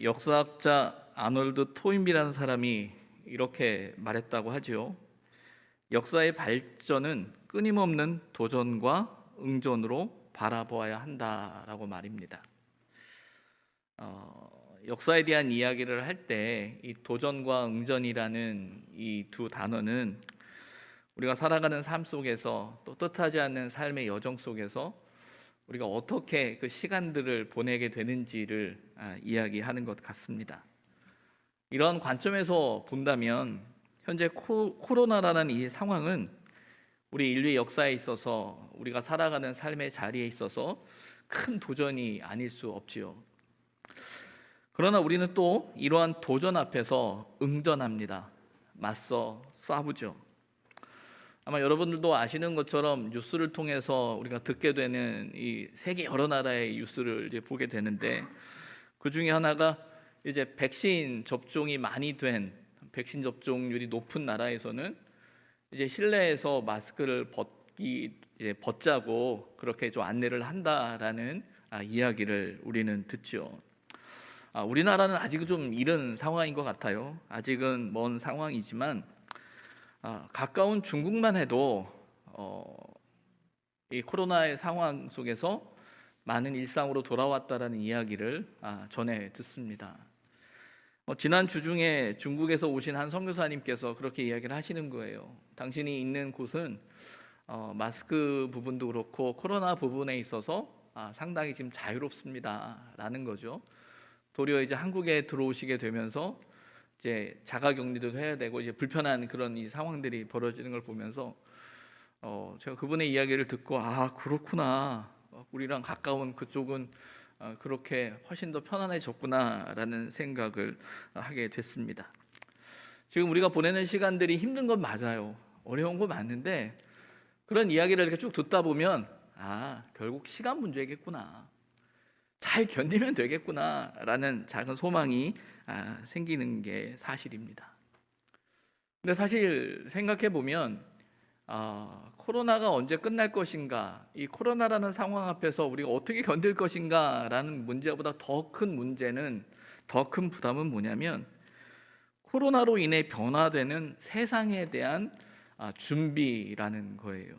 역사학자 아놀드 토인비라는 사람이 이렇게 말했다고 하죠. 역사의 발전은 끊임없는 도전과 응전으로 바라보아야 한다라고 말입니다. 역사에 대한 이야기를 할 때 이 도전과 응전이라는 이 두 단어는 우리가 살아가는 삶 속에서 또 뜻하지 않는 삶의 여정 속에서 우리가 어떻게 그 시간들을 보내게 되는지를 이야기하는 것 같습니다. 이런 관점에서 본다면 현재 코로나라는 이 상황은 우리 인류의 역사에 있어서 우리가 살아가는 삶의 자리에 있어서 큰 도전이 아닐 수 없지요. 그러나 우리는 또 이러한 도전 앞에서 응전합니다. 맞서 싸우죠. 아마 여러분들도 아시는 것처럼 뉴스를 통해서 우리가 듣게 되는 이 세계 여러 나라의 뉴스를 이제 보게 되는데, 그 중에 하나가 이제 백신 접종이 많이 된, 백신 접종률이 높은 나라에서는 이제 실내에서 마스크를 벗자고 그렇게 좀 안내를 한다라는 이야기를 우리는 듣죠. 우리나라는 아직은 좀 이른 상황인 것 같아요. 아직은 먼 상황이지만 가까운 중국만 해도 이 코로나의 상황 속에서 많은 일상으로 돌아왔다라는 이야기를 전해 듣습니다. 지난 주 중에 중국에서 오신 한 선교사님께서 그렇게 이야기를 하시는 거예요. 당신이 있는 곳은 마스크 부분도 그렇고 코로나 부분에 있어서 상당히 지금 자유롭습니다라는 거죠. 도리어 이제 한국에 들어오시게 되면서 이제 자가격리도 해야 되고 이제 불편한 그런 이 상황들이 벌어지는 걸 보면서 제가 그분의 이야기를 듣고 그렇구나, 우리랑 가까운 그쪽은 그렇게 훨씬 더 편안해졌구나라는 생각을 하게 됐습니다. 지금 우리가 보내는 시간들이 힘든 건 맞아요. 어려운 건 맞는데 그런 이야기를 이렇게 쭉 듣다 보면 결국 시간 문제겠구나, 잘 견디면 되겠구나라는 작은 소망이 생기는 게 사실입니다. 근데 사실 생각해 보면 코로나가 언제 끝날 것인가, 이 코로나라는 상황 앞에서 우리가 어떻게 견딜 것인가라는 문제보다 더 큰 문제는, 더 큰 부담은 뭐냐면 코로나로 인해 변화되는 세상에 대한 준비라는 거예요.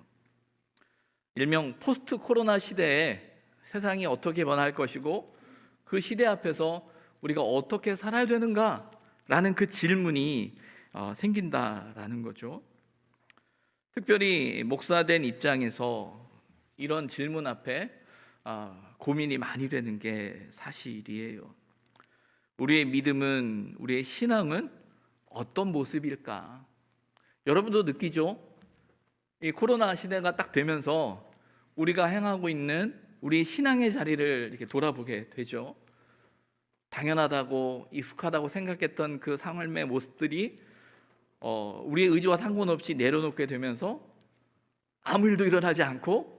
일명 포스트 코로나 시대에 세상이 어떻게 변할 것이고 그 시대 앞에서 우리가 어떻게 살아야 되는가라는 그 질문이 생긴다라는 거죠. 특별히 목사된 입장에서 이런 질문 앞에 고민이 많이 되는 게 사실이에요. 우리의 믿음은, 우리의 신앙은 어떤 모습일까? 여러분도 느끼죠? 이 코로나 시대가 딱 되면서 우리가 행하고 있는 우리 신앙의 자리를 이렇게 돌아보게 되죠. 당연하다고 익숙하다고 생각했던 그 삶의 모습들이 우리의 의지와 상관없이 내려놓게 되면서 아무 일도 일어나지 않고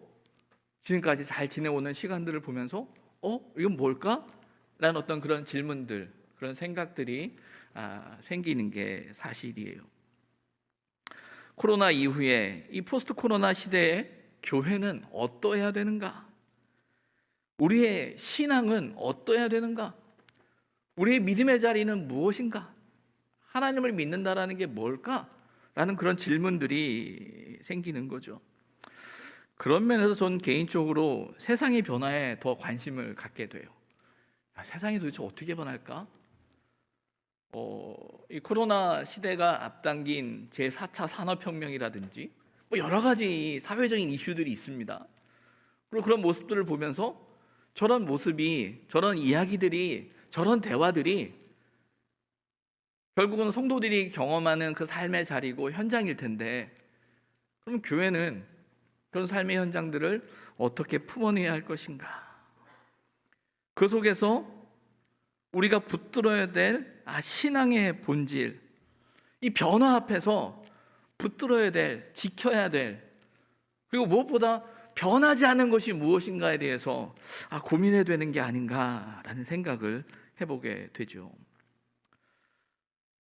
지금까지 잘 지내오는 시간들을 보면서 이건 뭘까? 라는 어떤 그런 질문들, 그런 생각들이 생기는 게 사실이에요. 코로나 이후에 이 포스트 코로나 시대에 교회는 어떠해야 되는가? 우리의 신앙은 어떠해야 되는가? 우리의 믿음의 자리는 무엇인가? 하나님을 믿는다라는 게 뭘까? 라는 그런 질문들이 생기는 거죠. 그런 면에서 저는 개인적으로 세상의 변화에 더 관심을 갖게 돼요. 세상이 도대체 어떻게 변할까? 이 코로나 시대가 앞당긴 제4차 산업혁명이라든지 여러 가지 사회적인 이슈들이 있습니다. 그리고 그런 모습들을 보면서 저런 모습이, 저런 이야기들이, 저런 대화들이 결국은 성도들이 경험하는 그 삶의 자리고 현장일 텐데, 그럼 교회는 그런 삶의 현장들을 어떻게 품어내야 할 것인가? 그 속에서 우리가 붙들어야 될 신앙의 본질, 이 변화 앞에서 붙들어야 될, 지켜야 될, 그리고 무엇보다 변하지 않은 것이 무엇인가에 대해서 고민해야 되는 게 아닌가라는 생각을 해보게 되죠.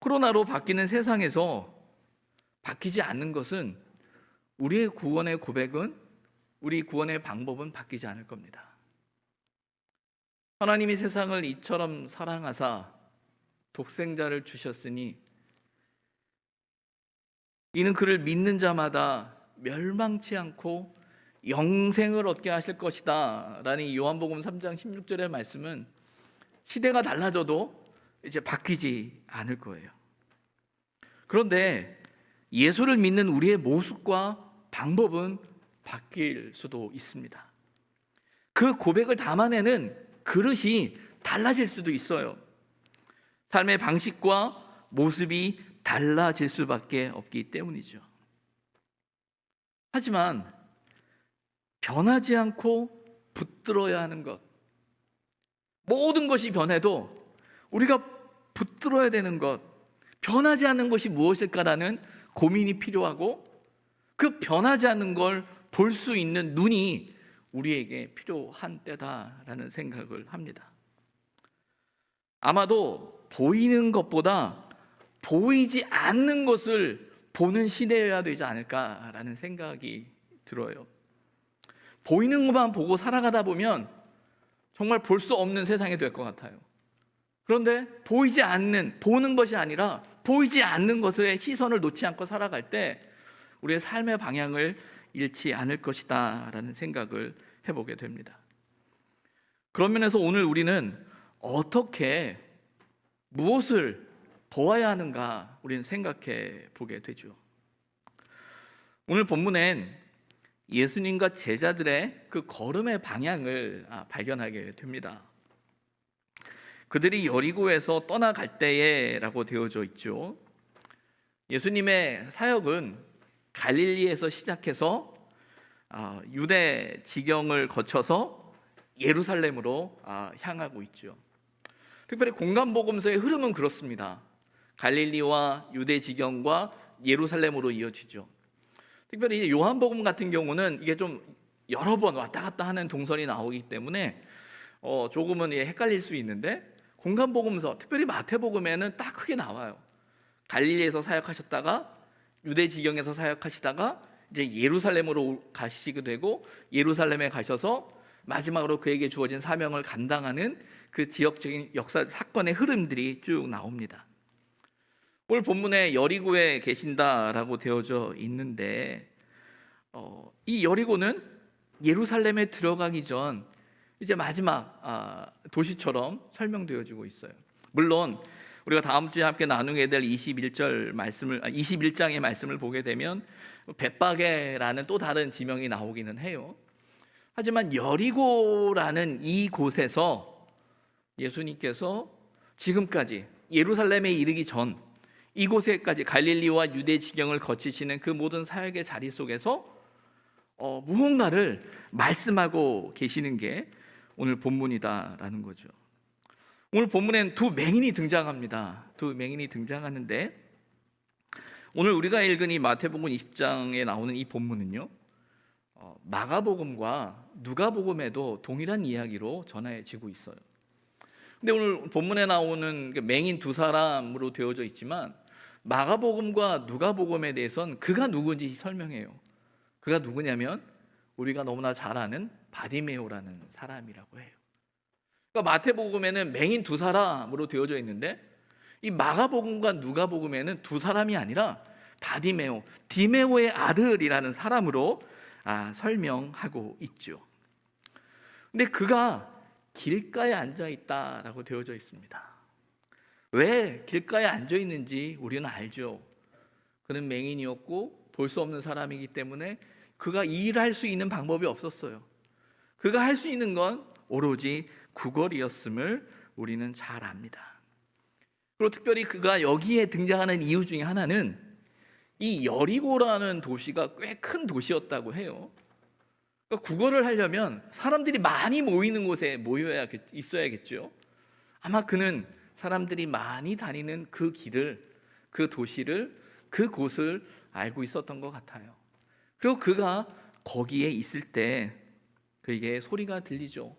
코로나로 바뀌는 세상에서 바뀌지 않는 것은 우리의 구원의 고백은, 우리 구원의 방법은 바뀌지 않을 겁니다. 하나님이 세상을 이처럼 사랑하사 독생자를 주셨으니 이는 그를 믿는 자마다 멸망치 않고 영생을 얻게 하실 것이다 라는 이 요한복음 3장 16절의 말씀은 시대가 달라져도 이제 바뀌지 않을 거예요. 그런데 예수를 믿는 우리의 모습과 방법은 바뀔 수도 있습니다. 그 고백을 담아내는 그릇이 달라질 수도 있어요. 삶의 방식과 모습이 달라질 수밖에 없기 때문이죠. 하지만 변하지 않고 붙들어야 하는 것, 모든 것이 변해도 우리가 붙들어야 되는 것, 변하지 않는 것이 무엇일까라는 고민이 필요하고 그 변하지 않는 걸 볼 수 있는 눈이 우리에게 필요한 때다라는 생각을 합니다. 아마도 보이는 것보다 보이지 않는 것을 보는 시대여야 되지 않을까라는 생각이 들어요. 보이는 것만 보고 살아가다 보면 정말 볼 수 없는 세상이 될 것 같아요. 그런데 보이지 않는, 보는 것이 아니라 보이지 않는 것에 시선을 놓지 않고 살아갈 때 우리의 삶의 방향을 잃지 않을 것이다 라는 생각을 해보게 됩니다. 그런 면에서 오늘 우리는 어떻게 무엇을 보아야 하는가 우리는 생각해 보게 되죠. 오늘 본문엔 예수님과 제자들의 그 걸음의 방향을 발견하게 됩니다. 그들이 여리고에서 떠나갈 때에라고 되어져 있죠. 예수님의 사역은 갈릴리에서 시작해서 유대 지경을 거쳐서 예루살렘으로 향하고 있죠. 특별히 공간복음서의 흐름은 그렇습니다. 갈릴리와 유대 지경과 예루살렘으로 이어지죠. 특별히 요한복음 같은 경우는 이게 좀 여러 번 왔다 갔다 하는 동선이 나오기 때문에 조금은 헷갈릴 수 있는데 공간복음서, 특별히 마태복음에는 딱 크게 나와요. 갈릴리에서 사역하셨다가 유대 지경에서 사역하시다가 이제 예루살렘으로 가시게 되고 예루살렘에 가셔서 마지막으로 그에게 주어진 사명을 감당하는 그 지역적인 역사 사건의 흐름들이 쭉 나옵니다. 오늘 본문에 여리고에 계신다라고 되어져 있는데 이 여리고는 예루살렘에 들어가기 전 이제 마지막 도시처럼 설명되어지고 있어요. 물론 우리가 다음 주에 함께 나누게 될 21장의 말씀을 보게 되면 벳바게라는 또 다른 지명이 나오기는 해요. 하지만 여리고라는 이 곳에서 예수님께서 지금까지 예루살렘에 이르기 전 이곳에까지 갈릴리와 유대 지경을 거치시는 그 모든 사역의 자리 속에서 무언가를 말씀하고 계시는 게 오늘 본문이다라는 거죠. 오늘 본문엔 두 맹인이 등장합니다. 두 맹인이 등장하는데 오늘 우리가 읽은 이 마태복음 20장에 나오는 이 본문은요, 마가복음과 누가복음에도 동일한 이야기로 전해지고 있어요. 근데 오늘 본문에 나오는 맹인 두 사람으로 되어져 있지만 마가복음과 누가복음에 대해서는 그가 누군지 설명해요. 그가 누구냐면 우리가 너무나 잘 아는 바디메오라는 사람이라고 해요. 그러니까 마태복음에는 맹인 두 사람으로 되어져 있는데 이 마가복음과 누가복음에는 두 사람이 아니라 바디메오, 디메오의 아들이라는 사람으로 설명하고 있죠. 근데 그가 길가에 앉아 있다라고 되어져 있습니다. 왜 길가에 앉아 있는지 우리는 알죠. 그는 맹인이었고 볼 수 없는 사람이기 때문에 그가 일할 수 있는 방법이 없었어요. 그가 할 수 있는 건 오로지 구걸이었음을 우리는 잘 압니다. 그리고 특별히 그가 여기에 등장하는 이유 중에 하나는 이 여리고라는 도시가 꽤 큰 도시였다고 해요. 그러니까 구걸을 하려면 사람들이 많이 모이는 곳에 모여야 있어야겠죠. 아마 그는 사람들이 많이 다니는 그 길을, 그 도시를, 그 곳을 알고 있었던 것 같아요. 그리고 그가 거기에 있을 때 그에게 소리가 들리죠.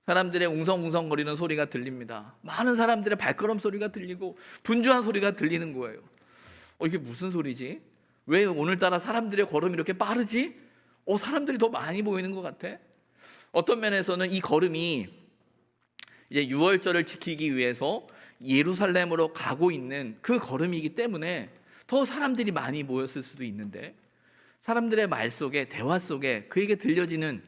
사람들의 웅성웅성거리는 소리가 들립니다. 많은 사람들의 발걸음 소리가 들리고 분주한 소리가 들리는 거예요. 이게 무슨 소리지? 왜 오늘따라 사람들의 걸음이 이렇게 빠르지? 사람들이 더 많이 보이는 것 같아. 어떤 면에서는 이 걸음이 이제 유월절을 지키기 위해서 예루살렘으로 가고 있는 그 걸음이기 때문에 더 사람들이 많이 모였을 수도 있는데, 사람들의 말 속에, 대화 속에, 그에게 들려지는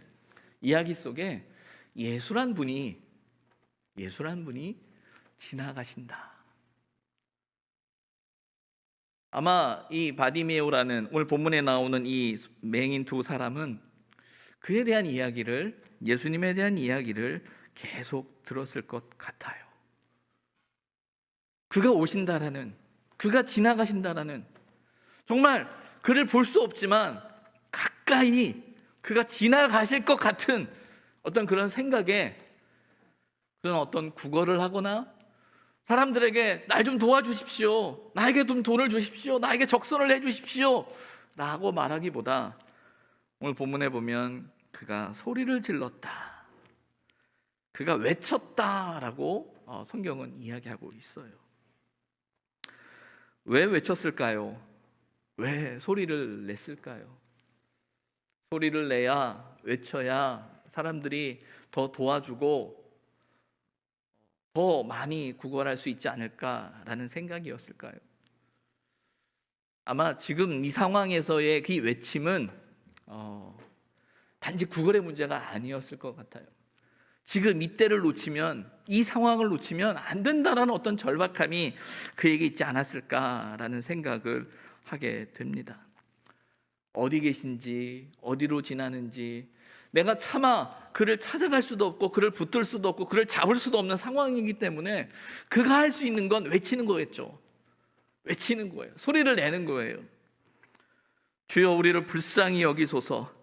이야기 속에 예수란 분이 지나가신다. 아마 이 바디메오라는 오늘 본문에 나오는 이 맹인 두 사람은 그에 대한 이야기를, 예수님에 대한 이야기를 계속 들었을 것 같아요. 그가 오신다라는, 그가 지나가신다라는, 정말 그를 볼 수 없지만 가까이 그가 지나가실 것 같은 어떤 그런 생각에, 그런 어떤 구걸을 하거나 사람들에게 날 좀 도와주십시오, 나에게 좀 돈을 주십시오, 나에게 적선을 해주십시오 라고 말하기보다 오늘 본문에 보면 그가 소리를 질렀다, 그가 외쳤다라고 성경은 이야기하고 있어요. 왜 외쳤을까요? 왜 소리를 냈을까요? 소리를 내야, 외쳐야 사람들이 더 도와주고 더 많이 구걸할 수 있지 않을까라는 생각이었을까요? 아마 지금 이 상황에서의 그 외침은 단지 구걸의 문제가 아니었을 것 같아요. 지금 이때를 놓치면, 이 상황을 놓치면 안 된다라는 어떤 절박함이 그에게 있지 않았을까라는 생각을 하게 됩니다. 어디 계신지, 어디로 지나는지, 내가 차마 그를 찾아갈 수도 없고 그를 붙들 수도 없고 그를 잡을 수도 없는 상황이기 때문에 그가 할 수 있는 건 외치는 거겠죠. 외치는 거예요. 소리를 내는 거예요. 주여 우리를 불쌍히 여기소서,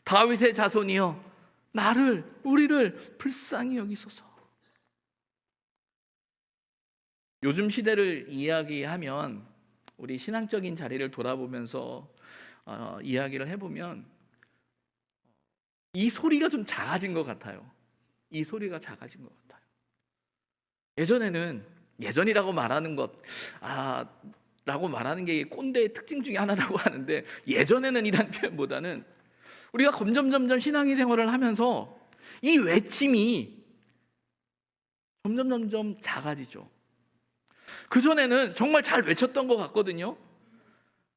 다윗의 자손이여 우리를 불쌍히 여기소서. 요즘 시대를 이야기하면, 우리 신앙적인 자리를 돌아보면서 이야기를 해보면 이 소리가 좀 작아진 것 같아요. 이 소리가 작아진 것 같아요. 예전이라고 말하는 라고 말하는 게 꼰대의 특징 중에 하나라고 하는데, 예전에는 이란 표현보다는 우리가 점점 신앙의 생활을 하면서 이 외침이 점점 작아지죠. 그전에는 정말 잘 외쳤던 것 같거든요.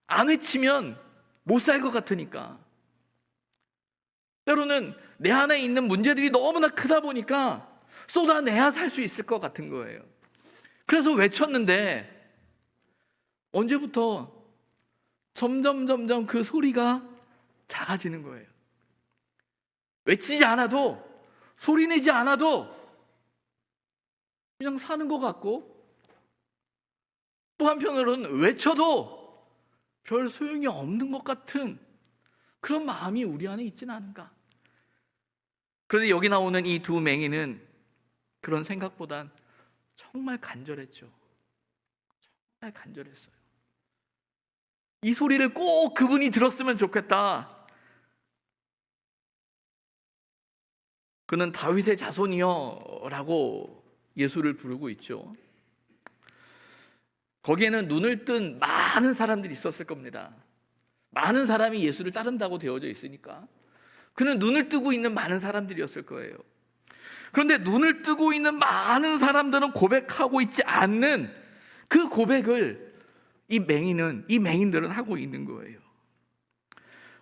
안 외치면 못 살 것 같으니까. 때로는 내 안에 있는 문제들이 너무나 크다 보니까 쏟아내야 살 수 있을 것 같은 거예요. 그래서 외쳤는데 언제부터 점점 그 소리가 작아지는 거예요. 외치지 않아도, 소리 내지 않아도 그냥 사는 것 같고, 또 한편으로는 외쳐도 별 소용이 없는 것 같은 그런 마음이 우리 안에 있지는 않은가. 그런데 여기 나오는 이 두 맹인은 그런 생각보단 정말 간절했죠. 정말 간절했어요. 이 소리를 꼭 그분이 들었으면 좋겠다. 그는 다윗의 자손이여 라고 예수를 부르고 있죠. 거기에는 눈을 뜬 많은 사람들이 있었을 겁니다. 많은 사람이 예수를 따른다고 되어져 있으니까 그는 눈을 뜨고 있는 많은 사람들이었을 거예요. 그런데 눈을 뜨고 있는 많은 사람들은 고백하고 있지 않는 그 고백을 이 맹인들은 하고 있는 거예요.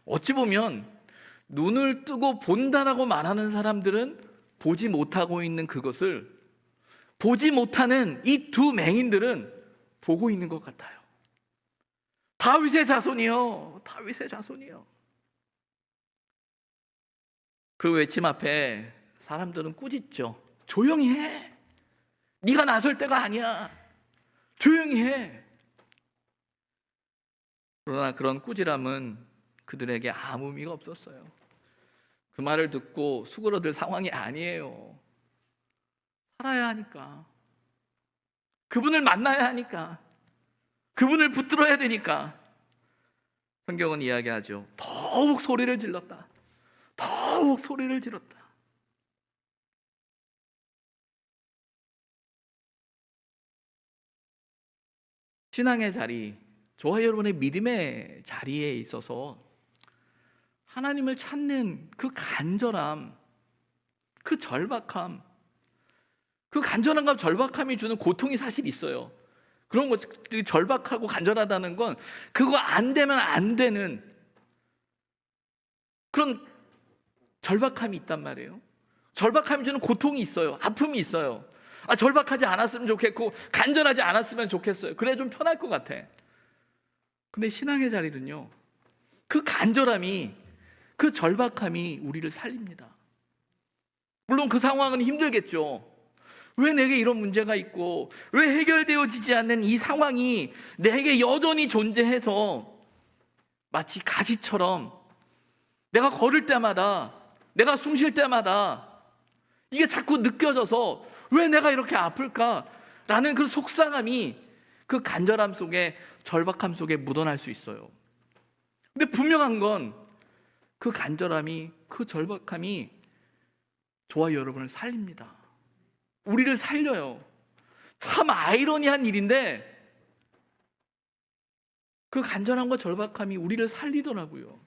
어찌 보면 눈을 뜨고 본다라고 말하는 사람들은 보지 못하고 있는 그것을 보지 못하는 이 두 맹인들은 보고 있는 것 같아요. 다윗의 자손이요, 다윗의 자손이요. 그 외침 앞에 사람들은 꾸짖죠. 조용히 해. 네가 나설 때가 아니야. 조용히 해. 그러나 그런 꾸지람은 그들에게 아무 의미가 없었어요. 그 말을 듣고 수그러들 상황이 아니에요. 살아야 하니까, 그분을 만나야 하니까, 그분을 붙들어야 되니까. 성경은 이야기하죠. 더욱 소리를 질렀다. 더욱 소리를 질렀다. 신앙의 자리, 저와 여러분의 믿음의 자리에 있어서 하나님을 찾는 그 간절함, 그 절박함, 그 간절함과 절박함이 주는 고통이 사실 있어요. 그런 것들이 절박하고 간절하다는 건 그거 안 되면 안 되는 그런 절박함이 있단 말이에요. 절박함이 주는 고통이 있어요. 아픔이 있어요. 절박하지 않았으면 좋겠고 간절하지 않았으면 좋겠어요. 그래 좀 편할 것 같아. 근데 신앙의 자리는요, 그 간절함이, 그 절박함이 우리를 살립니다. 물론 그 상황은 힘들겠죠. 왜 내게 이런 문제가 있고 왜 해결되어지지 않는 이 상황이 내게 여전히 존재해서 마치 가시처럼 내가 걸을 때마다, 내가 숨 쉴 때마다 이게 자꾸 느껴져서 왜 내가 이렇게 아플까라는 그 속상함이 그 간절함 속에, 절박함 속에 묻어날 수 있어요. 근데 분명한 건 그 간절함이, 그 절박함이 저와 여러분을 살립니다. 우리를 살려요. 참 아이러니한 일인데 그 간절함과 절박함이 우리를 살리더라고요.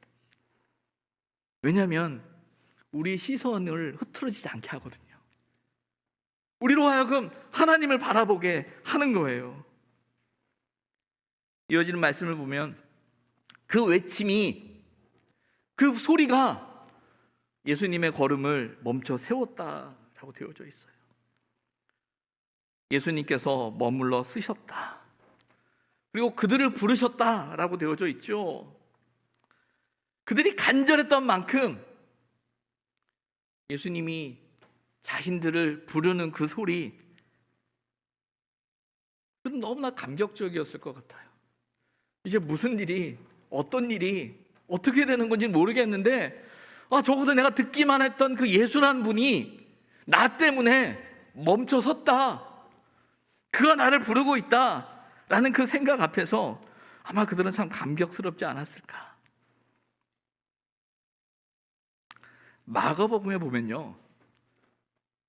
왜냐하면 우리의 시선을 흐트러지지 않게 하거든요. 우리로 하여금 하나님을 바라보게 하는 거예요. 이어지는 말씀을 보면 그 외침이, 그 소리가 예수님의 걸음을 멈춰 세웠다라고 되어져 있어요. 예수님께서 머물러 쓰셨다. 그리고 그들을 부르셨다라고 되어져 있죠. 그들이 간절했던 만큼 예수님이 자신들을 부르는 그 소리, 그들은 너무나 감격적이었을 것 같아요. 이제 무슨 일이, 어떤 일이 어떻게 되는 건지 모르겠는데 적어도 내가 듣기만 했던 그 예수란 분이 나 때문에 멈춰 섰다. 그가 나를 부르고 있다라는 그 생각 앞에서 아마 그들은 참 감격스럽지 않았을까. 마가복음에 보면요,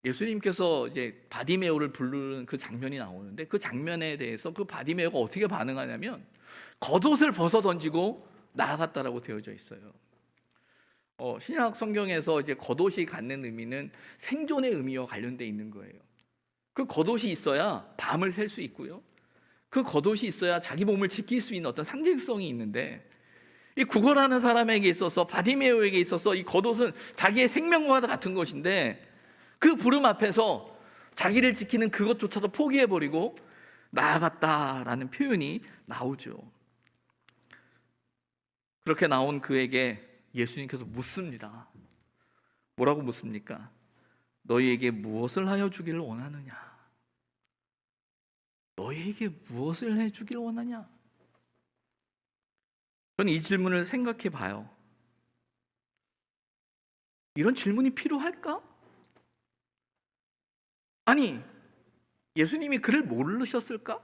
예수님께서 이제 바디메오를 부르는 그 장면이 나오는데 그 장면에 대해서 그 바디메오가 어떻게 반응하냐면 겉옷을 벗어 던지고 나아갔다라고 되어져 있어요. 신약 성경에서 이제 겉옷이 갖는 의미는 생존의 의미와 관련돼 있는 거예요. 그 겉옷이 있어야 밤을 셀 수 있고요. 그 겉옷이 있어야 자기 몸을 지킬 수 있는 어떤 상징성이 있는데, 이 구걸하는 사람에게 있어서, 바디메오에게 있어서 이 겉옷은 자기의 생명과 같은 것인데 그 부름 앞에서 자기를 지키는 그것조차도 포기해버리고 나아갔다라는 표현이 나오죠. 그렇게 나온 그에게 예수님께서 묻습니다. 뭐라고 묻습니까? 너희에게 무엇을 하여 주기를 원하느냐? 너희에게 무엇을 해주길 원하냐? 저는 이 질문을 생각해 봐요. 이런 질문이 필요할까? 아니, 예수님이 그를 모르셨을까?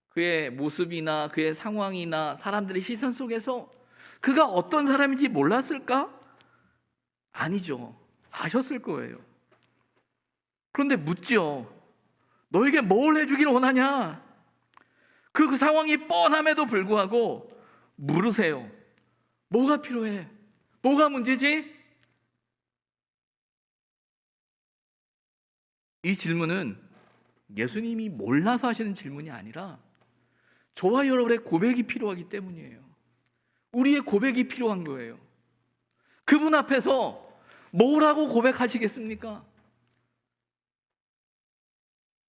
그의 모습이나 그의 상황이나 사람들의 시선 속에서 그가 어떤 사람인지 몰랐을까? 아니죠. 아셨을 거예요. 그런데 묻지요. 너에게 뭘 해주길 원하냐? 그 상황이 뻔함에도 불구하고 물으세요. 뭐가 필요해? 뭐가 문제지? 이 질문은 예수님이 몰라서 하시는 질문이 아니라 저와 여러분의 고백이 필요하기 때문이에요. 우리의 고백이 필요한 거예요. 그분 앞에서 뭐라고 고백하시겠습니까?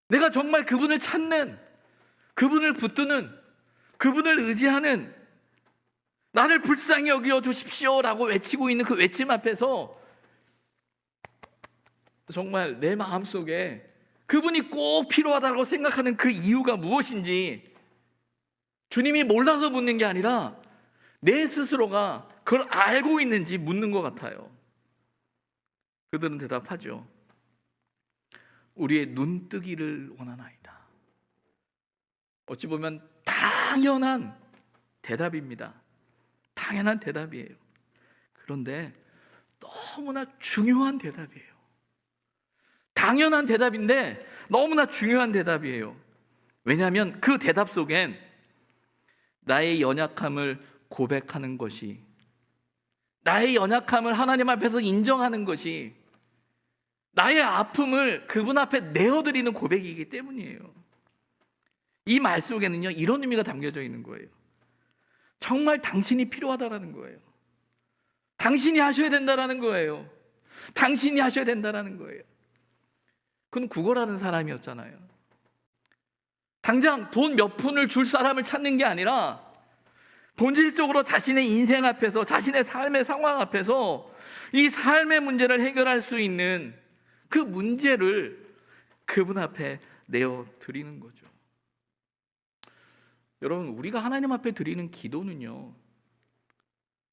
내가 정말 그분을 찾는, 그분을 붙드는, 그분을 의지하는, 나를 불쌍히 여겨 주십시오라고 외치고 있는 그 외침 앞에서 정말 내 마음속에 그분이 꼭 필요하다고 생각하는 그 이유가 무엇인지 주님이 몰라서 묻는 게 아니라 내 스스로가 그걸 알고 있는지 묻는 것 같아요. 그들은 대답하죠. 우리의 눈뜨기를 원하나이다. 어찌 보면 당연한 대답입니다. 당연한 대답이에요. 그런데 너무나 중요한 대답이에요. 당연한 대답인데 너무나 중요한 대답이에요. 왜냐하면 그 대답 속엔 나의 연약함을 고백하는 것이, 나의 연약함을 하나님 앞에서 인정하는 것이, 나의 아픔을 그분 앞에 내어드리는 고백이기 때문이에요. 이 말 속에는요, 이런 의미가 담겨져 있는 거예요. 정말 당신이 필요하다라는 거예요. 당신이 하셔야 된다라는 거예요. 당신이 하셔야 된다라는 거예요. 그건 구걸하는 사람이었잖아요. 당장 돈 몇 푼을 줄 사람을 찾는 게 아니라 본질적으로 자신의 인생 앞에서, 자신의 삶의 상황 앞에서 이 삶의 문제를 해결할 수 있는 그 문제를 그분 앞에 내어드리는 거죠. 여러분, 우리가 하나님 앞에 드리는 기도는요,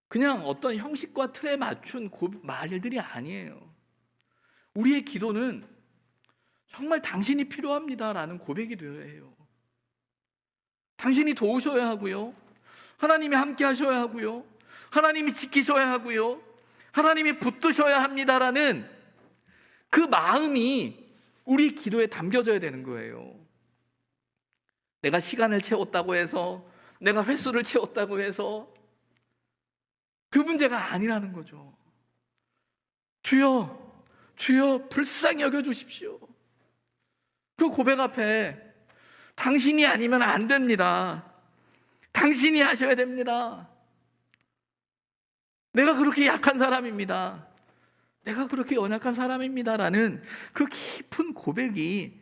그냥 어떤 형식과 틀에 맞춘 말들이 아니에요. 우리의 기도는 정말 당신이 필요합니다라는 고백이 되어야 해요. 당신이 도우셔야 하고요, 하나님이 함께 하셔야 하고요, 하나님이 지키셔야 하고요, 하나님이 붙드셔야 합니다라는 그 마음이 우리 기도에 담겨져야 되는 거예요. 내가 시간을 채웠다고 해서, 내가 횟수를 채웠다고 해서 그 문제가 아니라는 거죠. 주여, 주여 불쌍히 여겨주십시오. 그 고백 앞에 당신이 아니면 안 됩니다. 당신이 하셔야 됩니다. 내가 그렇게 약한 사람입니다. 내가 그렇게 연약한 사람입니다라는 그 깊은 고백이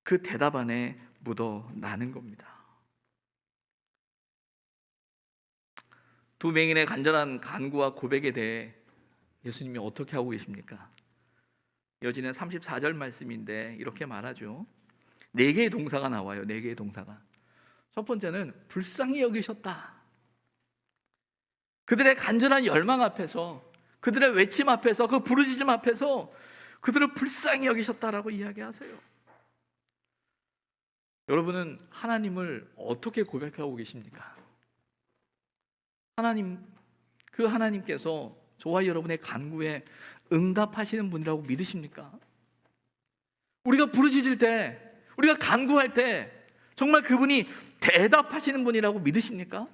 그 대답 안에 묻어나는 겁니다. 두 맹인의 간절한 간구와 고백에 대해 예수님이 어떻게 하고 계십니까? 이어지는 34절 말씀인데 이렇게 말하죠. 4개의 동사가 나와요. 4개의 동사가. 첫 번째는 불쌍히 여기셨다. 그들의 간절한 열망 앞에서, 그들의 외침 앞에서, 그 부르짖음 앞에서 그들을 불쌍히 여기셨다라고 이야기하세요. 여러분은 하나님을 어떻게 고백하고 계십니까? 그 하나님께서 저와 여러분의 간구에 응답하시는 분이라고 믿으십니까? 우리가 부르짖을 때, 우리가 간구할 때 정말 그분이 대답하시는 분이라고 믿으십니까?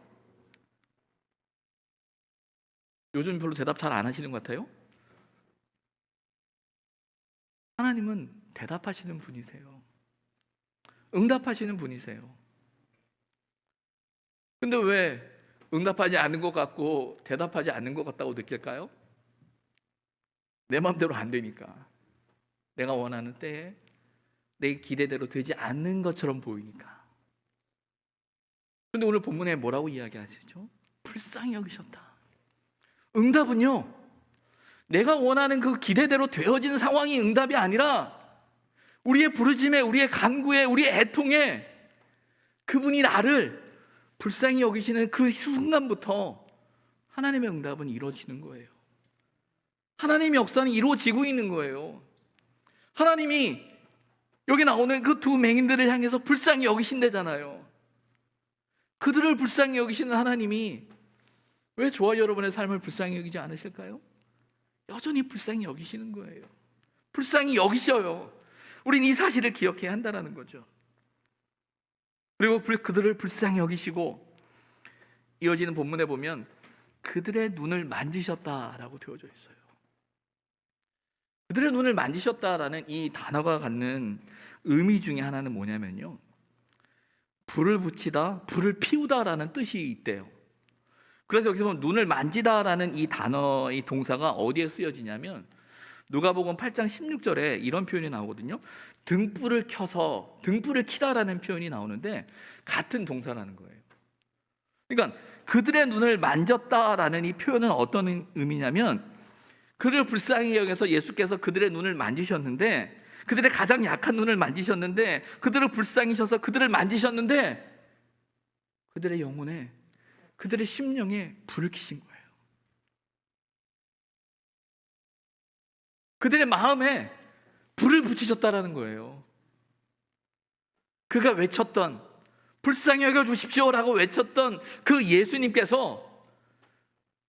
요즘 별로 대답 잘 안 하시는 것 같아요. 하나님은 대답하시는 분이세요. 응답하시는 분이세요. 근데 왜 응답하지 않는 것 같고 대답하지 않는 것 같다고 느낄까요? 내 마음대로 안 되니까, 내가 원하는 때에 내 기대대로 되지 않는 것처럼 보이니까. 근데 오늘 본문에 뭐라고 이야기하시죠? 불쌍히 여기셨다. 응답은요, 내가 원하는 그 기대대로 되어진 상황이 응답이 아니라 우리의 부르짖에, 우리의 간구에, 우리의 애통에 그분이 나를 불쌍히 여기시는 그 순간부터 하나님의 응답은 이루어지는 거예요. 하나님의 역사는 이루어지고 있는 거예요. 하나님이 여기 나오는 그 두 맹인들을 향해서 불쌍히 여기신대잖아요. 그들을 불쌍히 여기시는 하나님이 왜 저와 여러분의 삶을 불쌍히 여기지 않으실까요? 여전히 불쌍히 여기시는 거예요. 불쌍히 여기셔요. 우린 이 사실을 기억해야 한다는 거죠. 그리고 그들을 불쌍히 여기시고 이어지는 본문에 보면 그들의 눈을 만지셨다라고 되어져 있어요. 그들의 눈을 만지셨다라는 이 단어가 갖는 의미 중에 하나는 뭐냐면요, 불을 붙이다, 불을 피우다라는 뜻이 있대요. 그래서 여기서 보면 눈을 만지다라는 이 단어의 동사가 어디에 쓰여지냐면 누가복음 8장 16절에 이런 표현이 나오거든요. 등불을 켜서, 등불을 켜다라는 표현이 나오는데 같은 동사라는 거예요. 그러니까 그들의 눈을 만졌다라는 이 표현은 어떤 의미냐면, 그를 불쌍히 여겨서 예수께서 그들의 눈을 만지셨는데, 그들의 가장 약한 눈을 만지셨는데, 그들을 불쌍히 셔서 그들을 만지셨는데 그들의 영혼에, 그들의 심령에 불을 켜신 거예요. 그들의 마음에 불을 붙이셨다라는 거예요. 그가 외쳤던, 불쌍히 여겨 주십시오라고 외쳤던 그 예수님께서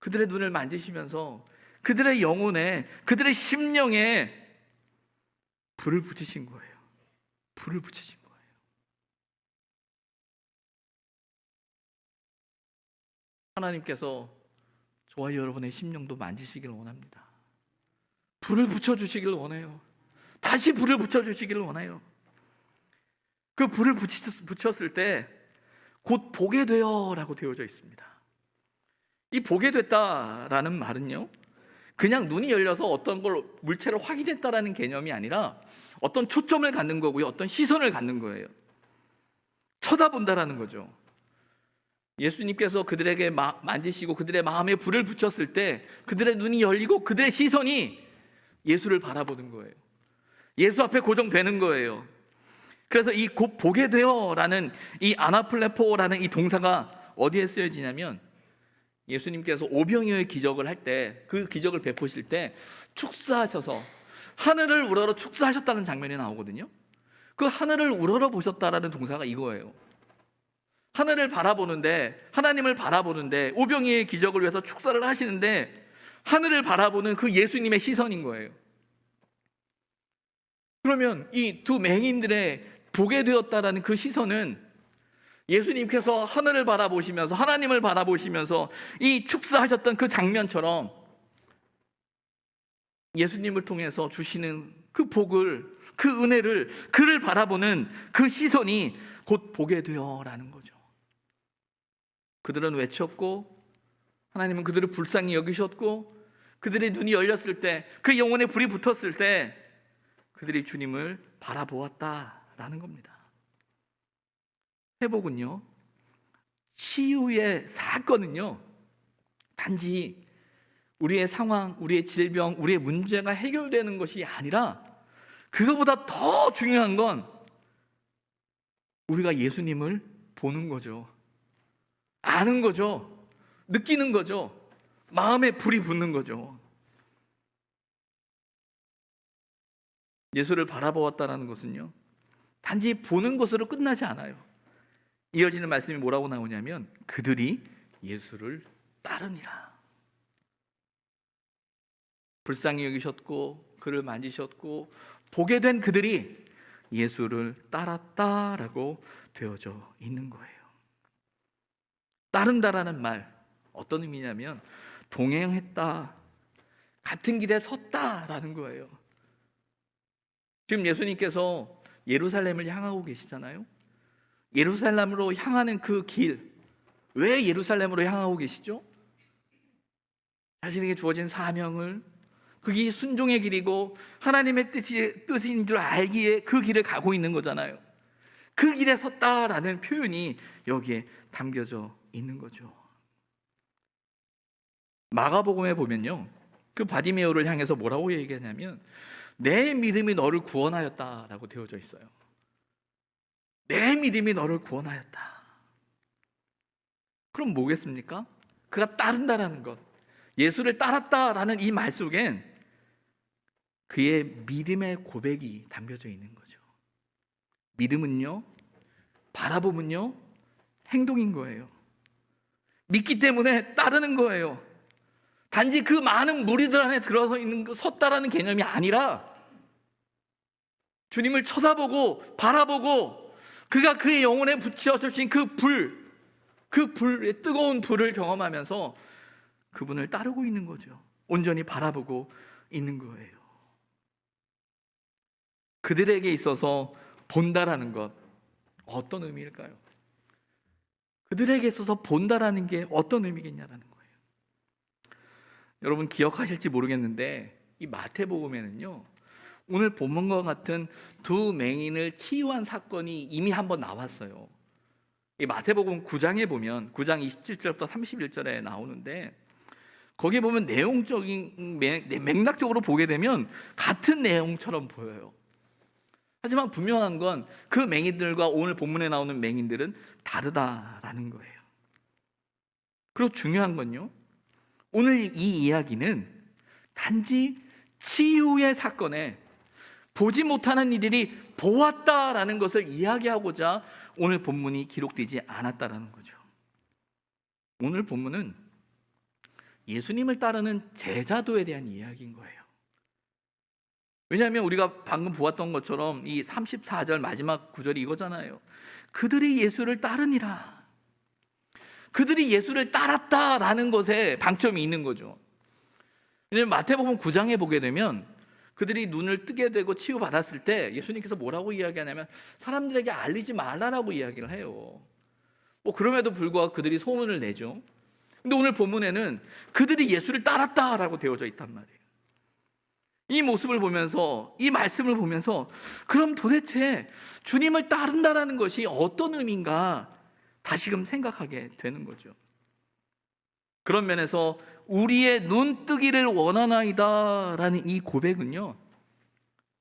그들의 눈을 만지시면서 그들의 영혼에, 그들의 심령에 불을 붙이신 거예요. 불을 붙이신 거예요. 하나님께서 저와 여러분의 심령도 만지시기를 원합니다. 불을 붙여주시길 원해요. 다시 불을 붙여주시기를 원해요. 그 불을 붙였을 때 곧 보게 되어 라고 되어져 있습니다. 이 보게 됐다라는 말은요, 그냥 눈이 열려서 어떤 걸 물체를 확인했다라는 개념이 아니라 어떤 초점을 갖는 거고요, 어떤 시선을 갖는 거예요. 쳐다본다라는 거죠. 예수님께서 그들에게 만지시고 그들의 마음에 불을 붙였을 때 그들의 눈이 열리고 그들의 시선이 예수를 바라보는 거예요. 예수 앞에 고정되는 거예요. 그래서 이 곧 보게 되어라는 이 아나플레포라는 이 동사가 어디에 쓰여지냐면, 예수님께서 오병이어의 기적을 할 때, 그 기적을 베푸실 때 축사하셔서 하늘을 우러러 축사하셨다는 장면이 나오거든요. 그 하늘을 우러러 보셨다라는 동사가 이거예요. 하늘을 바라보는데, 하나님을 바라보는데, 오병이어의 기적을 위해서 축사를 하시는데 하늘을 바라보는 그 예수님의 시선인 거예요. 그러면 이 두 맹인들의 보게 되었다라는 그 시선은 예수님께서 하늘을 바라보시면서, 하나님을 바라보시면서 이 축사하셨던 그 장면처럼 예수님을 통해서 주시는 그 복을, 그 은혜를, 그를 바라보는 그 시선이 곧 보게 되어라는 거죠. 그들은 외쳤고, 하나님은 그들을 불쌍히 여기셨고, 그들의 눈이 열렸을 때, 그 영혼에 불이 붙었을 때 그들이 주님을 바라보았다라는 겁니다. 회복은요, 치유의 사건은요, 단지 우리의 상황, 우리의 질병, 우리의 문제가 해결되는 것이 아니라 그거보다 더 중요한 건 우리가 예수님을 보는 거죠. 아는 거죠. 느끼는 거죠. 마음에 불이 붙는 거죠. 예수를 바라보았다는 것은요, 단지 보는 것으로 끝나지 않아요. 이어지는 말씀이 뭐라고 나오냐면, 그들이 예수를 따르니라. 불쌍히 여기셨고 그를 만지셨고 보게 된 그들이 예수를 따랐다라고 되어져 있는 거예요. 따른다라는 말, 어떤 의미냐면 동행했다, 같은 길에 섰다라는 거예요. 지금 예수님께서 예루살렘을 향하고 계시잖아요. 예루살렘으로 향하는 그 길, 왜 예루살렘으로 향하고 계시죠? 자신에게 주어진 사명을, 그게 순종의 길이고 하나님의 뜻인 줄 알기에 그 길을 가고 있는 거잖아요. 그 길에 섰다라는 표현이 여기에 담겨져 있는 거죠. 마가복음에 보면요, 그 바디메오를 향해서 뭐라고 얘기하냐면, 내 믿음이 너를 구원하였다라고 되어져 있어요. 내 믿음이 너를 구원하였다. 그럼 뭐겠습니까? 그가 따른다라는 것, 예수를 따랐다라는 이 말 속엔 그의 믿음의 고백이 담겨져 있는 거죠. 믿음은요, 바라봄은요, 행동인 거예요. 믿기 때문에 따르는 거예요. 단지 그 많은 무리들 안에 들어서 있는 거, 섰다라는 개념이 아니라 주님을 쳐다보고 바라보고 그가 그의 영혼에 붙여주신 그 불의 뜨거운 불을 경험하면서 그분을 따르고 있는 거죠. 온전히 바라보고 있는 거예요. 그들에게 있어서 본다라는 것, 어떤 의미일까요? 그들에게 있어서 본다라는 게 어떤 의미겠냐라는 거예요. 여러분 기억하실지 모르겠는데, 이 마태복음에는요, 오늘 본문과 같은 두 맹인을 치유한 사건이 이미 한번 나왔어요. 이 마태복음 9장에 보면 9장 27절부터 31절에 나오는데, 거기에 보면 내용적인 맥락적으로 보게 되면 같은 내용처럼 보여요. 하지만 분명한 건 그 맹인들과 오늘 본문에 나오는 맹인들은 다르다라는 거예요. 그리고 중요한 건요, 오늘 이 이야기는 단지 치유의 사건에 보지 못하는 이들이 보았다라는 것을 이야기하고자 오늘 본문이 기록되지 않았다라는 거죠. 오늘 본문은 예수님을 따르는 제자도에 대한 이야기인 거예요. 왜냐하면 우리가 방금 보았던 것처럼 이 34절 마지막 구절이 이거잖아요. 그들이 예수를 따르니라. 그들이 예수를 따랐다라는 것에 방점이 있는 거죠. 왜냐하면 마태복음 9장에 보게 되면 그들이 눈을 뜨게 되고 치유받았을 때 예수님께서 뭐라고 이야기하냐면 사람들에게 알리지 말라라고 이야기를 해요. 그럼에도 불구하고 그들이 소문을 내죠. 근데 오늘 본문에는 그들이 예수를 따랐다라고 되어져 있단 말이에요. 이 모습을 보면서, 이 말씀을 보면서 그럼 도대체 주님을 따른다라는 것이 어떤 의미인가 다시금 생각하게 되는 거죠. 그런 면에서 우리의 눈뜨기를 원하나이다라는 이 고백은요,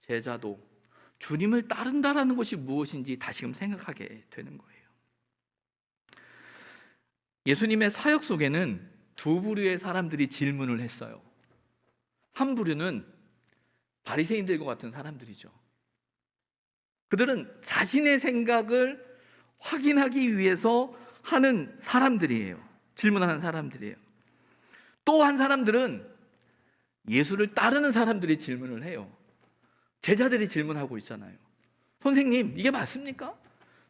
제자도 주님을 따른다라는 것이 무엇인지 다시금 생각하게 되는 거예요. 예수님의 사역 속에는 두 부류의 사람들이 질문을 했어요. 한 부류는 바리새인들과 같은 사람들이죠. 그들은 자신의 생각을 확인하기 위해서 하는 사람들이에요. 질문하는 사람들이에요. 또 한 사람들은 예수를 따르는 사람들이 질문을 해요. 제자들이 질문하고 있잖아요. 선생님, 이게 맞습니까?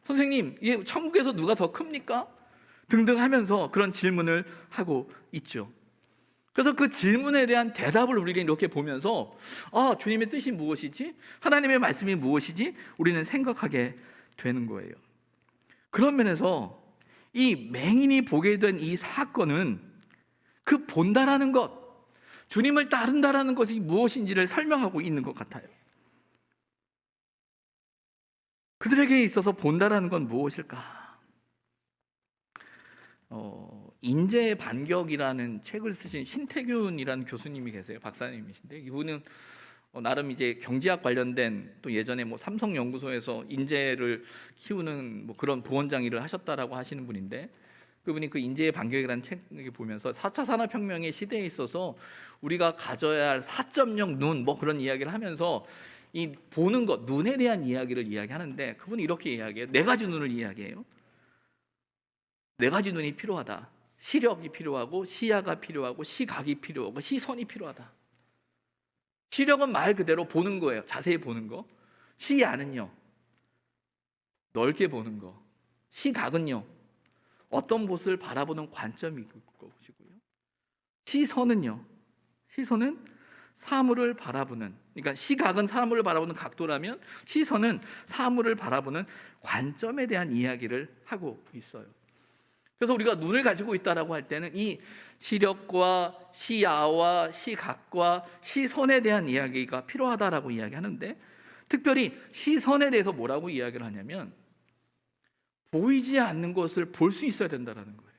선생님, 이게 천국에서 누가 더 큽니까? 등등 하면서 그런 질문을 하고 있죠. 그래서 그 질문에 대한 대답을 우리는 이렇게 보면서 주님의 뜻이 무엇이지? 하나님의 말씀이 무엇이지? 우리는 생각하게 되는 거예요. 그런 면에서 이 맹인이 보게 된 이 사건은 그 본다라는 것, 주님을 따른다라는 것이 무엇인지를 설명하고 있는 것 같아요. 그들에게 있어서 본다라는 건 무엇일까? 인재의 반격이라는 책을 쓰신 신태균이라는 교수님이 계세요. 박사님이신데 이분은 나름 이제 경제학 관련된, 또 예전에 삼성연구소에서 인재를 키우는 그런 부원장 일을 하셨다라고 하시는 분인데, 그분이 그 인재의 반격이라는 책을 보면서 4차 산업혁명의 시대에 있어서 우리가 가져야 할 4.0 눈 그런 이야기를 하면서 이 보는 것, 눈에 대한 이야기를 이야기하는데, 그분이 이렇게 이야기해요. 4가지 눈을 이야기해요. 4가지 눈이 필요하다. 시력이 필요하고, 시야가 필요하고, 시각이 필요하고, 시선이 필요하다. 시력은 말 그대로 보는 거예요. 자세히 보는 거. 시야는요, 넓게 보는 거. 시각은요, 어떤 곳을 바라보는 관점이 것이고요. 시선은요, 시선은 사물을 바라보는, 그러니까 시각은 사물을 바라보는 각도라면 시선은 사물을 바라보는 관점에 대한 이야기를 하고 있어요. 그래서 우리가 눈을 가지고 있다라고 할 때는 이 시력과 시야와 시각과 시선에 대한 이야기가 필요하다라고 이야기하는데, 특별히 시선에 대해서 뭐라고 이야기를 하냐면 보이지 않는 것을 볼 수 있어야 된다라는 거예요.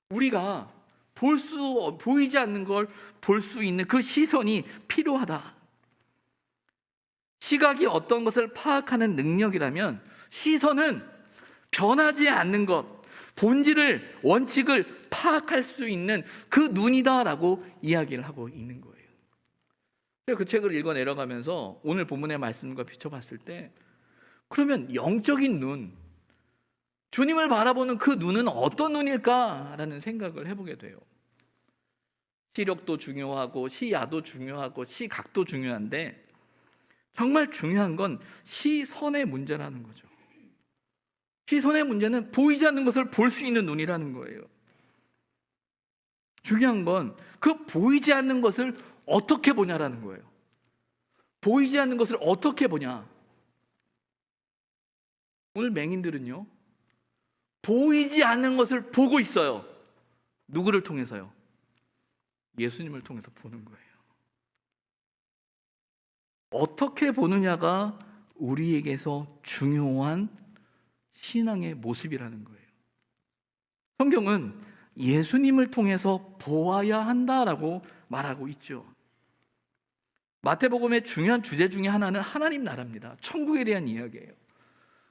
우리가 보이지 않는 걸 볼 수 있는 그 시선이 필요하다. 시각이 어떤 것을 파악하는 능력이라면 시선은 변하지 않는 것, 본질을, 원칙을 파악할 수 있는 그 눈이다라고 이야기를 하고 있는 거예요. 그 책을 읽어 내려가면서 오늘 본문의 말씀과 비춰봤을 때, 그러면 영적인 눈, 주님을 바라보는 그 눈은 어떤 눈일까라는 생각을 해보게 돼요. 시력도 중요하고 시야도 중요하고 시각도 중요한데 정말 중요한 건 시선의 문제라는 거죠. 시선의 문제는 보이지 않는 것을 볼 수 있는 눈이라는 거예요. 중요한 건 그 보이지 않는 것을 어떻게 보냐라는 거예요. 보이지 않는 것을 어떻게 보냐. 오늘 맹인들은요, 보이지 않는 것을 보고 있어요. 누구를 통해서요? 예수님을 통해서 보는 거예요. 어떻게 보느냐가 우리에게서 중요한 신앙의 모습이라는 거예요. 성경은 예수님을 통해서 보아야 한다라고 말하고 있죠. 마태복음의 중요한 주제 중에 하나는 하나님 나라입니다. 천국에 대한 이야기예요.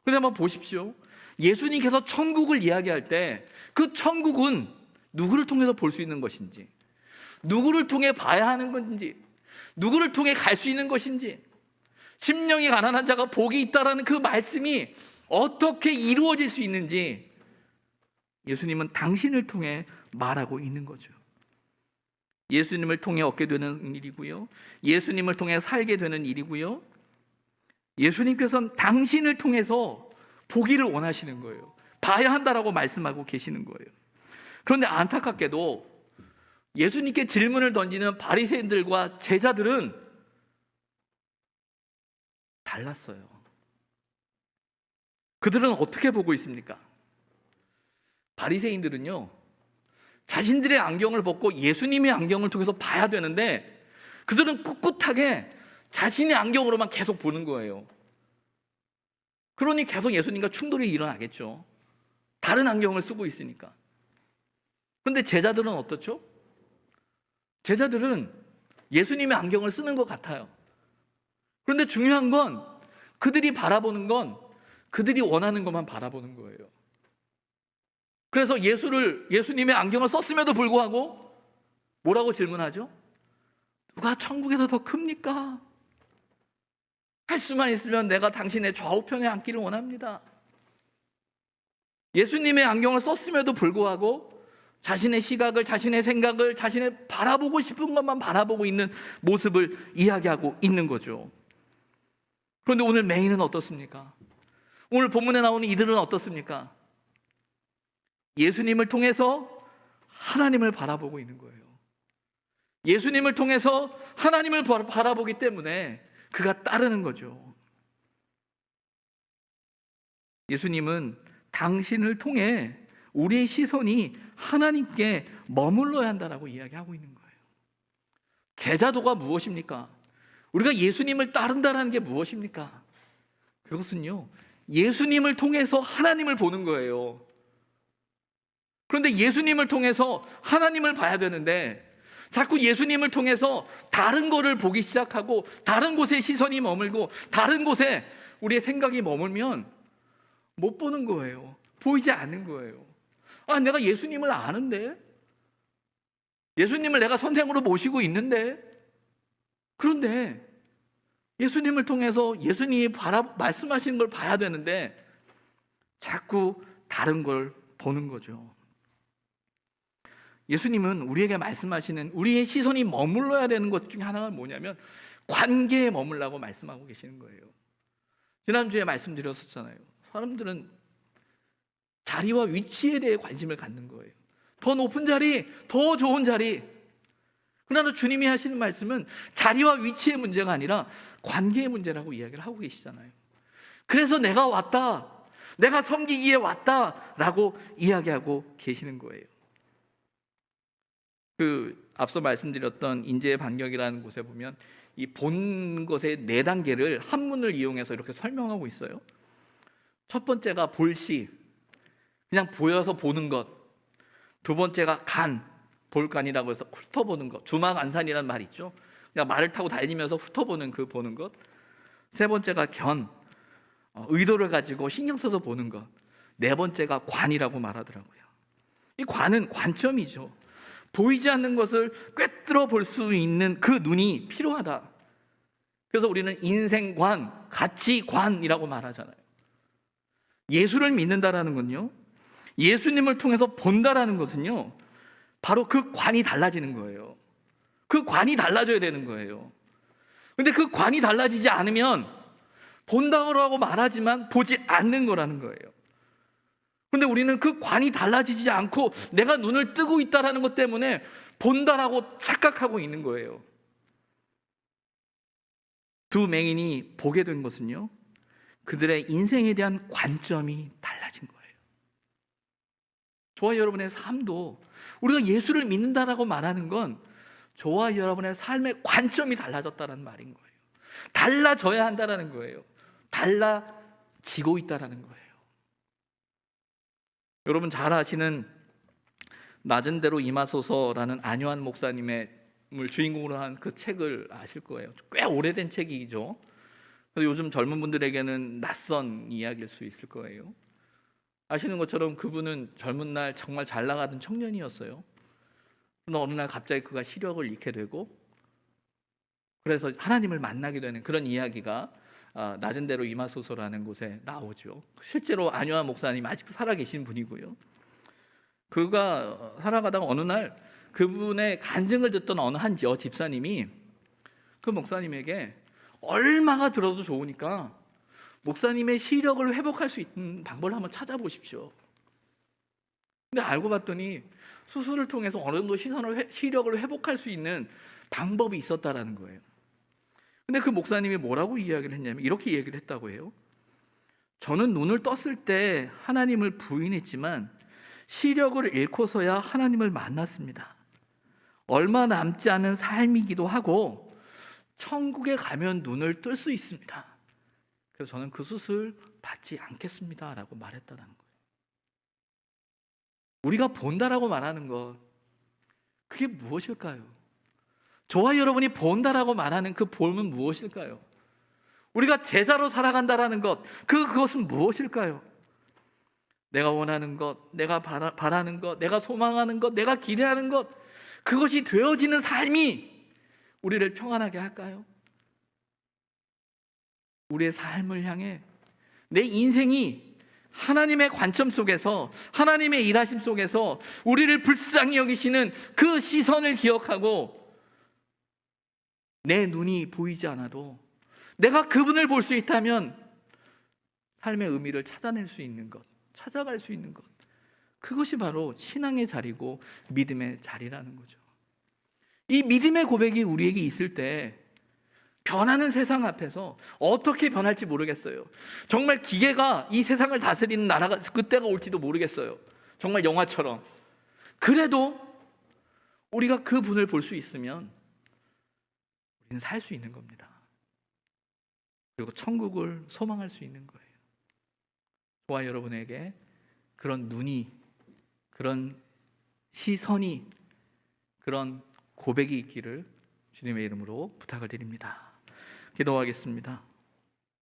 그런데 한번 보십시오. 예수님께서 천국을 이야기할 때 그 천국은 누구를 통해서 볼 수 있는 것인지, 누구를 통해 봐야 하는 건지, 누구를 통해 갈 수 있는 것인지, 심령이 가난한 자가 복이 있다라는 그 말씀이 어떻게 이루어질 수 있는지 예수님은 당신을 통해 말하고 있는 거죠. 예수님을 통해 얻게 되는 일이고요, 예수님을 통해 살게 되는 일이고요, 예수님께서는 당신을 통해서 보기를 원하시는 거예요. 봐야 한다라고 말씀하고 계시는 거예요. 그런데 안타깝게도 예수님께 질문을 던지는 바리새인들과 제자들은 달랐어요. 그들은 어떻게 보고 있습니까? 바리새인들은요, 자신들의 안경을 벗고 예수님의 안경을 통해서 봐야 되는데 그들은 꿋꿋하게 자신의 안경으로만 계속 보는 거예요. 그러니 계속 예수님과 충돌이 일어나겠죠. 다른 안경을 쓰고 있으니까. 그런데 제자들은 어떻죠? 제자들은 예수님의 안경을 쓰는 것 같아요. 그런데 중요한 건 그들이 바라보는 건 그들이 원하는 것만 바라보는 거예요. 그래서 예수님의 안경을 썼음에도 불구하고 뭐라고 질문하죠? 누가 천국에서 더 큽니까? 할 수만 있으면 내가 당신의 좌우편에 앉기를 원합니다. 예수님의 안경을 썼음에도 불구하고 자신의 시각을, 자신의 생각을, 자신의 바라보고 싶은 것만 바라보고 있는 모습을 이야기하고 있는 거죠. 그런데 오늘 맹인은 어떻습니까? 오늘 본문에 나오는 이들은 어떻습니까? 예수님을 통해서 하나님을 바라보고 있는 거예요. 예수님을 통해서 하나님을 바라보기 때문에 그가 따르는 거죠. 예수님은 당신을 통해 우리의 시선이 하나님께 머물러야 한다라고 이야기하고 있는 거예요. 제자도가 무엇입니까? 우리가 예수님을 따른다는 게 무엇입니까? 그것은요, 예수님을 통해서 하나님을 보는 거예요. 그런데 예수님을 통해서 하나님을 봐야 되는데 자꾸 예수님을 통해서 다른 거를 보기 시작하고 다른 곳에 시선이 머물고 다른 곳에 우리의 생각이 머물면 못 보는 거예요. 보이지 않는 거예요. 아, 내가 예수님을 아는데, 예수님을 내가 선생으로 모시고 있는데, 그런데 예수님을 통해서 예수님이 말씀하시는 걸 봐야 되는데 자꾸 다른 걸 보는 거죠. 예수님은 우리에게 말씀하시는 우리의 시선이 머물러야 되는 것 중에 하나가 뭐냐면 관계에 머물라고 말씀하고 계시는 거예요. 지난주에 말씀드렸었잖아요. 사람들은 자리와 위치에 대해 관심을 갖는 거예요. 더 높은 자리, 더 좋은 자리. 그러나 주님이 하시는 말씀은 자리와 위치의 문제가 아니라 관계의 문제라고 이야기를 하고 계시잖아요. 그래서 내가 왔다, 내가 섬기기에 왔다라고 이야기하고 계시는 거예요. 앞서 말씀드렸던 인재의 반격이라는 곳에 보면 이 본 것의 4단계를 한문을 이용해서 이렇게 설명하고 있어요. 첫 번째가 볼시, 그냥 보여서 보는 것. 두 번째가 간, 볼간이라고 해서 훑어보는 것. 주막안산이라는 말 있죠. 그냥 말을 타고 다니면서 훑어보는 그 보는 것. 세 번째가 견, 의도를 가지고 신경 써서 보는 것. 네 번째가 관이라고 말하더라고요. 이 관은 관점이죠. 보이지 않는 것을 꿰뚫어 볼 수 있는 그 눈이 필요하다. 그래서 우리는 인생관, 가치관이라고 말하잖아요. 예수를 믿는다라는 건요, 예수님을 통해서 본다라는 것은요, 바로 그 관이 달라지는 거예요. 그 관이 달라져야 되는 거예요. 근데 그 관이 달라지지 않으면 본다고 말하지만 보지 않는 거라는 거예요. 근데 우리는 그 관이 달라지지 않고 내가 눈을 뜨고 있다는 것 때문에 본다라고 착각하고 있는 거예요. 두 맹인이 보게 된 것은요, 그들의 인생에 대한 관점이 달라진 거예요. 저와 여러분의 삶도 우리가 예수를 믿는다라고 말하는 건 저와 여러분의 삶의 관점이 달라졌다는 말인 거예요. 달라져야 한다는 거예요. 달라지고 있다는 거예요. 여러분 잘 아시는 낮은 대로 임하소서라는 안요한 목사님의 주인공으로 한 그 책을 아실 거예요. 꽤 오래된 책이죠. 요즘 젊은 분들에게는 낯선 이야기일 수 있을 거예요. 아시는 것처럼 그분은 젊은 날 정말 잘 나가던 청년이었어요. 그러나 어느 날 갑자기 그가 시력을 잃게 되고 그래서 하나님을 만나게 되는 그런 이야기가 낮은 대로 임하소서라는 곳에 나오죠. 실제로 안요한 목사님 아직도 살아계신 분이고요. 그가 살아가다가 어느 날 그분의 간증을 듣던 어느 한 집사님이 그 목사님에게 얼마가 들어도 좋으니까 목사님의 시력을 회복할 수 있는 방법을 한번 찾아보십시오. 근데 알고 봤더니 수술을 통해서 어느 정도 시력을 회복할 수 있는 방법이 있었다라는 거예요. 근데 그 목사님이 뭐라고 이야기를 했냐면 이렇게 얘기를 했다고 해요. 저는 눈을 떴을 때 하나님을 부인했지만 시력을 잃고서야 하나님을 만났습니다. 얼마 남지 않은 삶이기도 하고 천국에 가면 눈을 뜰 수 있습니다. 그래서 저는 그 수술 받지 않겠습니다 라고 말했다는 거예요. 우리가 본다라고 말하는 것, 그게 무엇일까요? 저와 여러분이 본다라고 말하는 그 본은 무엇일까요? 우리가 제자로 살아간다라는 것, 그것은 무엇일까요? 내가 원하는 것, 내가 바라는 것, 내가 소망하는 것, 내가 기대하는 것, 그것이 되어지는 삶이 우리를 평안하게 할까요? 우리의 삶을 향해 내 인생이 하나님의 관점 속에서, 하나님의 일하심 속에서 우리를 불쌍히 여기시는 그 시선을 기억하고 내 눈이 보이지 않아도 내가 그분을 볼 수 있다면 삶의 의미를 찾아낼 수 있는 것, 찾아갈 수 있는 것, 그것이 바로 신앙의 자리고 믿음의 자리라는 거죠. 이 믿음의 고백이 우리에게 있을 때 변하는 세상 앞에서 어떻게 변할지 모르겠어요. 정말 기계가 이 세상을 다스리는 나라가 그때가 올지도 모르겠어요. 정말 영화처럼. 그래도 우리가 그분을 볼 수 있으면 우리는 살 수 있는 겁니다. 그리고 천국을 소망할 수 있는 거예요. 저와 여러분에게 그런 눈이, 그런 시선이, 그런 고백이 있기를 주님의 이름으로 부탁을 드립니다. 기도하겠습니다.